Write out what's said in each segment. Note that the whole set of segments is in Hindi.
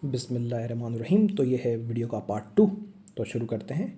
बिस्मिल्लाहिर्रहमानिर्रहीम। तो ये है वीडियो का पार्ट 2। तो शुरू करते हैं।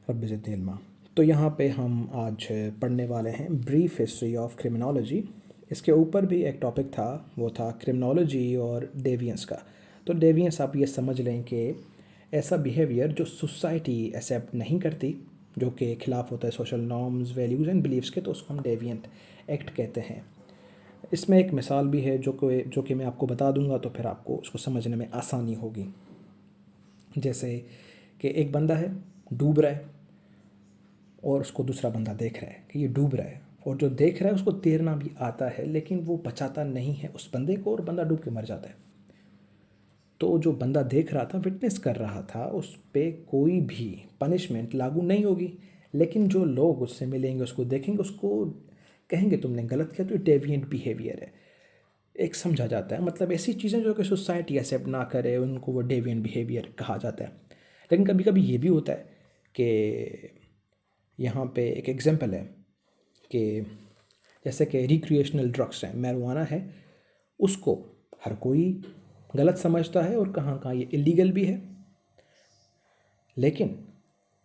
रब्बि ज़िदनी इल्मा। तो यहाँ पे हम आज पढ़ने वाले हैं ब्रीफ हिस्ट्री ऑफ क्रिमिनोलॉजी। इसके ऊपर भी एक टॉपिक था, वो था क्रिमिनोलॉजी और डेविएंस का। तो डेविएंस आप ये समझ लें कि ऐसा बिहेवियर जो सोसाइटी एक्सेप्ट नहीं करती, जो कि ख़िलाफ़ होता है social norms, values and beliefs के, तो उसको हम डेविएंट एक्ट कहते हैं। इसमें एक मिसाल भी है जो कि मैं आपको बता दूंगा, तो फिर आपको उसको समझने में आसानी होगी। जैसे कि एक बंदा है, डूब रहा है, और उसको दूसरा बंदा देख रहा है कि ये डूब रहा है, और जो देख रहा है उसको तैरना भी आता है, लेकिन वो बचाता नहीं है उस बंदे को, और बंदा डूब के मर जाता है। तो जो बंदा देख रहा था, विटनेस कर रहा था, उस पर कोई भी पनिशमेंट लागू नहीं होगी। लेकिन जो लोग उससे मिलेंगे, उसको देखेंगे, उसको कहेंगे तुमने गलत किया, तो ये डेविएंट बिहेवियर है, एक समझा जाता है। मतलब ऐसी चीज़ें जो कि सोसाइटी एक्सेप्ट ना करे, उनको वो डेविएंट बिहेवियर कहा जाता है। लेकिन कभी कभी ये भी होता है कि यहाँ पे एक एग्जांपल है कि जैसे कि रिक्रिएशनल ड्रग्स हैं, मैरिजुआना है, उसको हर कोई गलत समझता है, और कहाँ कहाँ ये इलीगल भी है, लेकिन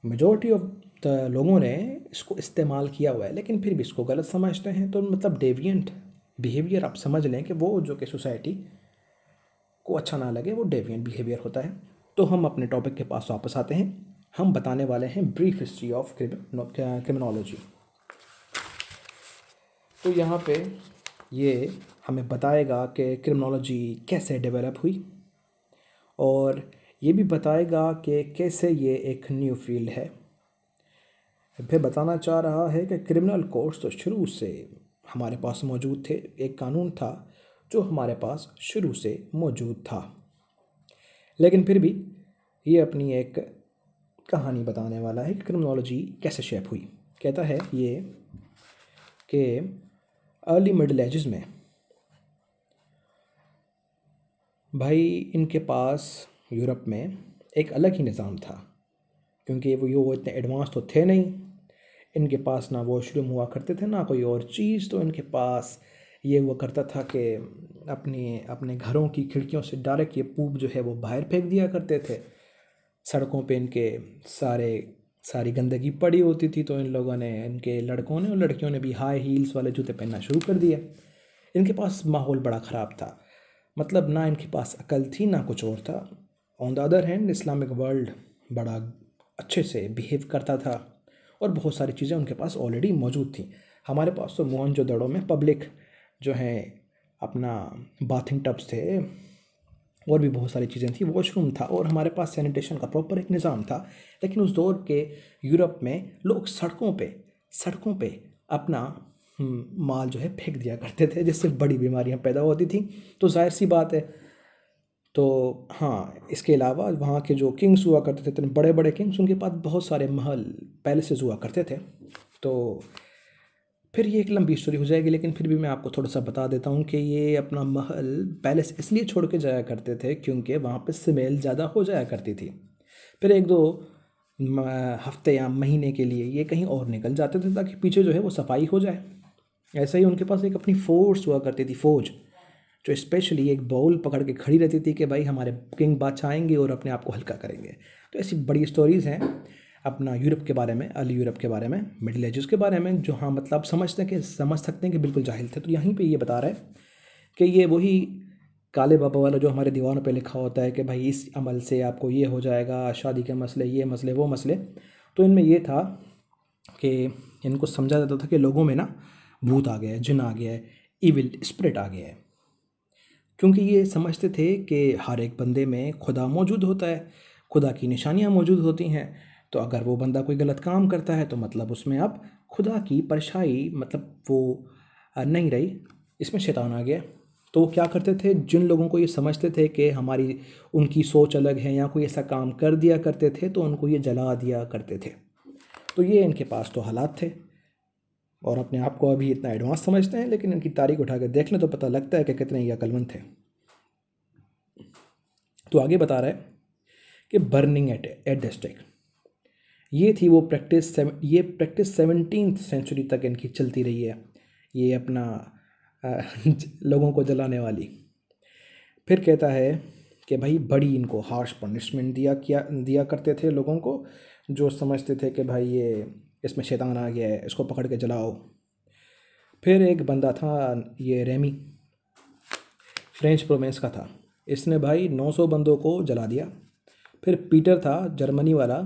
मेजॉरिटी ऑफ द लोगों ने इसको इस्तेमाल किया हुआ है, लेकिन फिर भी इसको गलत समझते हैं। तो मतलब डेविएंट बिहेवियर आप समझ लें कि वो जो कि सोसाइटी को अच्छा ना लगे, वो डेविएंट बिहेवियर होता है। तो हम अपने टॉपिक के पास वापस आते हैं। हम बताने वाले हैं ब्रीफ हिस्ट्री ऑफ क्रिमिनोलॉजी। तो यहाँ पे ये हमें बताएगा कि क्रिमिनोलॉजी कैसे डेवलप हुई, और ये भी बताएगा कि कैसे ये एक न्यू फील्ड है। फिर बताना चाह रहा है कि क्रिमिनल कोर्ट्स तो शुरू से हमारे पास मौजूद थे, एक कानून था जो हमारे पास शुरू से मौजूद था, लेकिन फिर भी ये अपनी एक कहानी बताने वाला है कि क्रिमिनोलॉजी कैसे शेप हुई। कहता है ये कि अर्ली मिडिल एजेस में भाई इनके पास यूरोप में एक अलग ही निज़ाम था, क्योंकि वो इतने एडवांस तो थे नहीं। इनके पास ना वॉशरूम हुआ करते थे, ना कोई और चीज़। तो इनके पास ये हुआ करता था कि अपने अपने घरों की खिड़कियों से डायरेक्ट ये पूप जो है वो बाहर फेंक दिया करते थे। सड़कों पे इनके सारी गंदगी पड़ी होती थी, तो इन लोगों ने, इनके लड़कों ने और लड़कियों ने भी हाई हील्स वाले जूते पहनना शुरू कर दिए। इनके पास माहौल बड़ा ख़राब था, मतलब ना इनके पास अकल थी ना कुछ और था। On the other hand Islamic world बड़ा अच्छे से बिहेव करता था, और बहुत सारी चीज़ें उनके पास ऑलरेडी मौजूद थी। हमारे पास तो मोहनजोदड़ो में पब्लिक जो है अपना बाथिंग टब्स थे, और भी बहुत सारी चीज़ें थी, वॉशरूम था, और हमारे पास सैनिटेशन का प्रॉपर एक निज़ाम था। लेकिन उस दौर के यूरोप में लोग सड़कों पे अपना माल जो है फेंक दिया करते थे, जिससे बड़ी बीमारियां पैदा होती थी। तो जाहिर सी बात है। तो हाँ, इसके अलावा वहाँ के जो किंग्स हुआ करते थे, इतने बड़े बड़े किंग्स, उनके पास बहुत सारे महल, पैलेसेस हुआ करते थे। तो फिर ये एक लंबी स्टोरी हो जाएगी, लेकिन फिर भी मैं आपको थोड़ा सा बता देता हूँ कि ये अपना महल पैलेस इसलिए छोड़ के जाया करते थे क्योंकि वहाँ पे स्मेल ज़्यादा हो जाया करती थी। फिर एक दो हफ्ते या महीने के लिए ये कहीं और निकल जाते थे, ताकि पीछे जो है वो सफाई हो जाए। ऐसा ही उनके पास एक अपनी फोर्स हुआ करती थी, फौज, जो स्पेशली एक बाउल पकड़ के खड़ी रहती थी कि भाई हमारे किंग बादशाह आएंगे और अपने आप को हल्का करेंगे। तो ऐसी बड़ी स्टोरीज़ हैं अपना यूरोप के बारे में, अर्ली यूरोप के बारे में, मिडिल एजेस के बारे में, जो हाँ मतलब समझ सकते हैं कि बिल्कुल जाहिल थे। तो यहीं पे ये बता रहा है कि ये वही काले बाबा वाला जो हमारे दीवारों पे लिखा होता है कि भाई इस अमल से आपको ये हो जाएगा, शादी के मसले, ये मसले, वो मसले। तो इनमें ये था कि इनको समझा जाता था कि लोगों में ना भूत आ गया है, जिन आ गया है, इविल स्पिरिट आ गया है, क्योंकि ये समझते थे कि हर एक बंदे में खुदा मौजूद होता है, खुदा की निशानियाँ मौजूद होती हैं। तो अगर वो बंदा कोई गलत काम करता है, तो मतलब उसमें अब खुदा की परछाई, मतलब वो नहीं रही, इसमें शैतान आ गया। तो वो क्या करते थे, जिन लोगों को ये समझते थे कि हमारी उनकी सोच अलग है या कोई ऐसा काम कर दिया करते थे, तो उनको ये जला दिया करते थे। तो ये इनके पास तो हालात थे, और अपने आप को अभी इतना एडवांस समझते हैं, लेकिन इनकी तारीख उठा कर देख लें तो पता लगता है कि कितने ही अक्लमंद थे। तो आगे बता रहा है कि बर्निंग एट द स्टेक, ये थी वो प्रैक्टिस। ये प्रैक्टिस 17th सेंचुरी तक इनकी चलती रही है, ये अपना लोगों को जलाने वाली। फिर कहता है कि भाई बड़ी इनको हार्श पनिशमेंट दिया करते थे लोगों को जो समझते थे कि भाई ये इसमें शैतान आ गया है, इसको पकड़ के जलाओ। फिर एक बंदा था, ये रेमी, फ्रेंच प्रोविंस का था, इसने भाई 900 बंदों को जला दिया। फिर पीटर था, जर्मनी वाला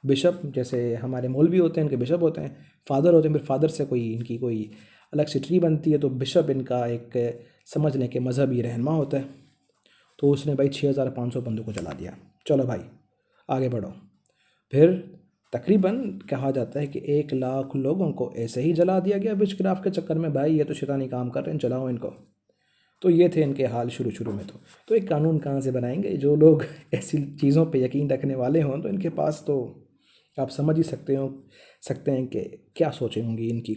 बिशप, जैसे हमारे मौलवी होते हैं इनके बिशप होते हैं, फादर होते हैं, फिर फादर से कोई इनकी कोई अलग से ट्री बनती है, तो बिशप इनका एक समझ लें कि मजहबी रहनुमा होता है। तो उसने भाई 6500 बंदों को जला दिया। चलो भाई आगे बढ़ो। फिर तकरीबन कहा जाता है कि 1 लाख लोगों को ऐसे ही जला दिया गया विचक्राफ्ट के चक्कर में। भाई ये तो शैतानी काम कर रहे हैं, जलाओ इनको। तो ये थे इनके हाल शुरू शुरू में। तो एक कानून कहाँ से बनाएंगे? जो लोग ऐसी चीज़ों पे यकीन रखने वाले हों तो इनके पास तो आप समझ ही सकते हैं कि क्या सोचें होंगी इनकी।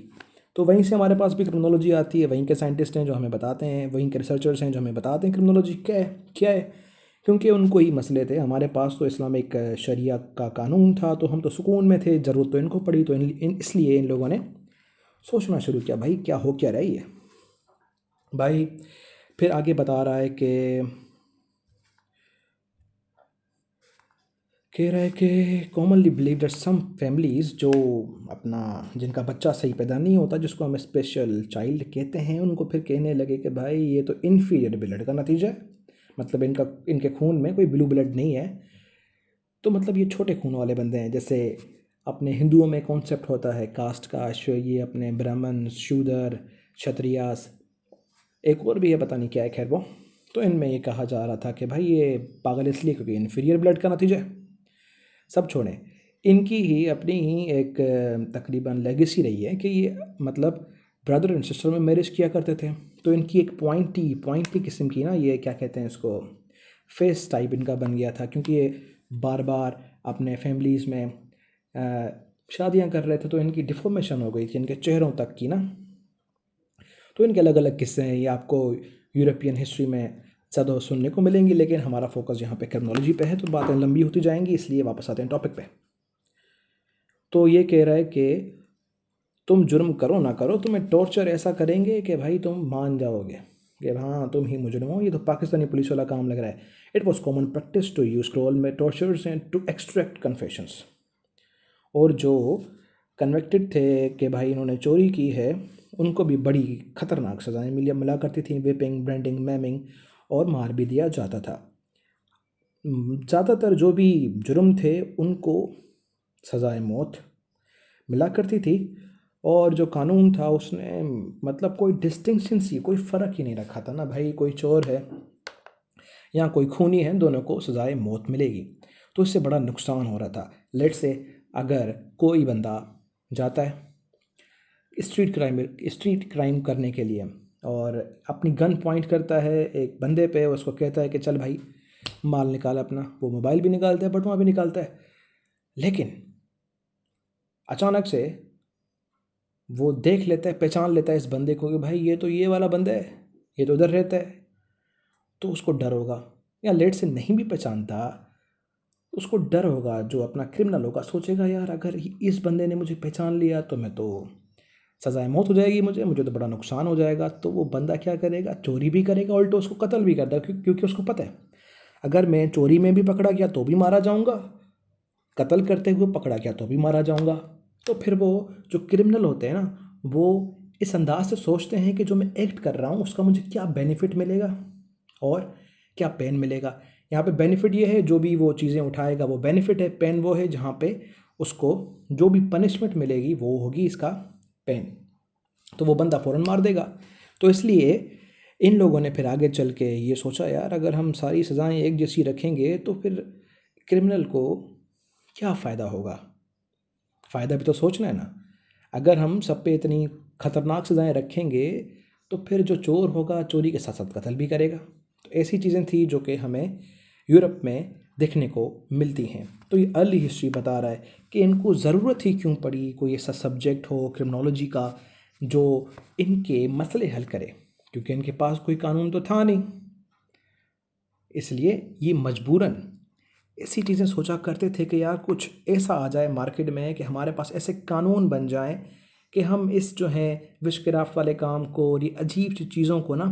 तो वहीं से हमारे पास भी क्रिमिनोलॉजी आती है, वहीं के साइंटिस्ट हैं जो हमें बताते हैं, वहीं के रिसर्चर्स हैं जो हमें बताते हैं क्रिमिनोलॉजी क्या है, क्योंकि उनको ही मसले थे। हमारे पास तो इस्लामिक शरिया का कानून था, तो हम तो सुकून में थे, ज़रूरत तो इनको पड़ी, तो इसलिए इन लोगों ने सोचना शुरू किया भाई क्या हो क्या रही है। भाई फिर आगे बता रहा है कि कह रहा है कि commonly believe that some families जो अपना जिनका बच्चा सही पैदा नहीं होता, जिसको हम स्पेशल चाइल्ड कहते हैं, उनको फिर कहने लगे कि भाई ये तो इन्फीरियर ब्लड का नतीजा है, मतलब इनके खून में कोई ब्लू ब्लड नहीं है, तो मतलब ये छोटे खून वाले बंदे हैं। जैसे अपने हिंदुओं में कॉन्सेप्ट होता है कास्ट का, ये अपने ब्राह्मण, शूद्र, क्षत्रियास, एक और भी है पता नहीं क्या है, खैर वो। तो इनमें ये कहा जा रहा था कि भाई ये पागल इसलिए क्योंकि इन्फीरियर ब्लड का नतीजा है। सब छोड़ें, इनकी ही अपनी ही एक तकरीबन लेगेसी रही है कि ये मतलब ब्रदर एंड सिस्टर में मैरिज किया करते थे। तो इनकी एक पॉइंटी किस्म की ना, ये क्या कहते हैं इसको, फेस टाइप इनका बन गया था, क्योंकि ये बार बार अपने फैमिलीज़ में शादियां कर रहे थे, तो इनकी डिफॉर्मेशन हो गई थी इनके चेहरों तक की ना। तो इनके अलग अलग किस्से हैं, ये आपको यूरोपियन हिस्ट्री में ज़्यादा सुनने को मिलेंगी, लेकिन हमारा फोकस यहाँ पे क्रिमिनोलॉजी पे है, तो बातें लंबी होती जाएंगी, इसलिए वापस आते हैं टॉपिक पे। तो ये कह रहा है कि तुम जुर्म करो ना करो, तुम्हें टॉर्चर ऐसा करेंगे कि भाई तुम मान जाओगे कि हाँ तुम ही मुजरिम हो। ये तो पाकिस्तानी पुलिस वाला काम लग रहा है। It was common practice to use cruel में tortures and to extract confessions. और जो कन्विक्टेड थे कि भाई इन्होंने चोरी की है, उनको भी बड़ी खतरनाक सज़ाएं मिला करती थी, विपिंग, ब्रांडिंग, मैमिंग, और मार भी दिया जाता था। ज़्यादातर जो भी जुर्म थे उनको सज़ाए मौत मिला करती थी, और जो कानून था उसने मतलब कोई डिस्टिंक्शन सी, कोई फ़र्क ही नहीं रखा था ना भाई, कोई चोर है या कोई खूनी है, दोनों को सज़ाए मौत मिलेगी। तो इससे बड़ा नुकसान हो रहा था। लेट से अगर कोई बंदा जाता है स्ट्रीट क्राइम करने के लिए और अपनी गन पॉइंट करता है एक बंदे पे, उसको कहता है कि चल भाई माल निकाल अपना, वो मोबाइल भी निकालता है, बटुआ भी निकालता है, लेकिन अचानक से वो देख लेता है, पहचान लेता है इस बंदे को कि भाई ये तो ये वाला बंदा है, ये तो उधर रहता है, तो उसको डर होगा। या लेट से नहीं भी पहचानता, उसको डर होगा, जो अपना क्रिमिनल होगा सोचेगा यार अगर इस बंदे ने मुझे पहचान लिया तो मैं तो सज़ाए मौत हो जाएगी, मुझे तो बड़ा नुकसान हो जाएगा। तो वो बंदा क्या करेगा, चोरी भी करेगा, उल्टो उसको कत्ल भी कर देगा, क्योंकि उसको पता है अगर मैं चोरी में भी पकड़ा गया तो भी मारा जाऊंगा, कत्ल करते हुए पकड़ा गया तो भी मारा जाऊंगा। तो फिर वो जो क्रिमिनल होते हैं ना, वो इस अंदाज से सोचते हैं कि जो मैं एक्ट कर रहा हूँ उसका मुझे क्या बेनिफिट मिलेगा और क्या पेन मिलेगा। यहाँ पे बेनिफिट ये है, जो भी वो चीज़ें उठाएगा वो बेनिफिट है, पेन वो है जहाँ पे उसको जो भी पनिशमेंट मिलेगी वो होगी इसका पेन। तो वो बंदा फ़ौरन मार देगा। तो इसलिए इन लोगों ने फिर आगे चल के ये सोचा यार अगर हम सारी सज़ाएं एक जैसी रखेंगे तो फिर क्रिमिनल को क्या फ़ायदा होगा। फ़ायदा भी तो सोचना है ना। अगर हम सब पे इतनी ख़तरनाक सज़ाएं रखेंगे तो फिर जो चोर होगा चोरी के साथ साथ कत्ल भी करेगा। तो ऐसी चीज़ें थी जो कि हमें यूरोप में देखने को मिलती हैं। तो ये अर्ली हिस्ट्री बता रहा है कि इनको ज़रूरत ही क्यों पड़ी कोई ऐसा सब्जेक्ट हो क्रिमिनोलॉजी का जो इनके मसले हल करे, क्योंकि इनके पास कोई कानून तो था नहीं। इसलिए ये मजबूरन ऐसी चीज़ें सोचा करते थे कि यार कुछ ऐसा आ जाए मार्केट में कि हमारे पास ऐसे कानून बन जाएं कि हम इस जो है विशक्राफ्ट वाले काम को और ये अजीब सी चीज़ों को ना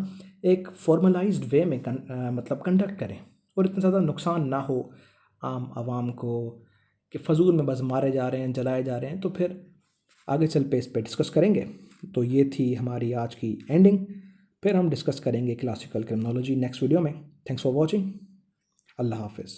एक फॉर्मलाइज्ड वे में मतलब कंडक्ट करें और इतना ज़्यादा नुकसान ना हो आम आवाम को कि फ़जूल में बस मारे जा रहे हैं, जलाए जा रहे हैं। तो फिर आगे चल पे इस पे डिस्कस करेंगे। तो ये थी हमारी आज की एंडिंग। फिर हम डिस्कस करेंगे क्लासिकल क्रिमिनोलॉजी नेक्स्ट वीडियो में। Thanks for watching. अल्लाह हाफिज़।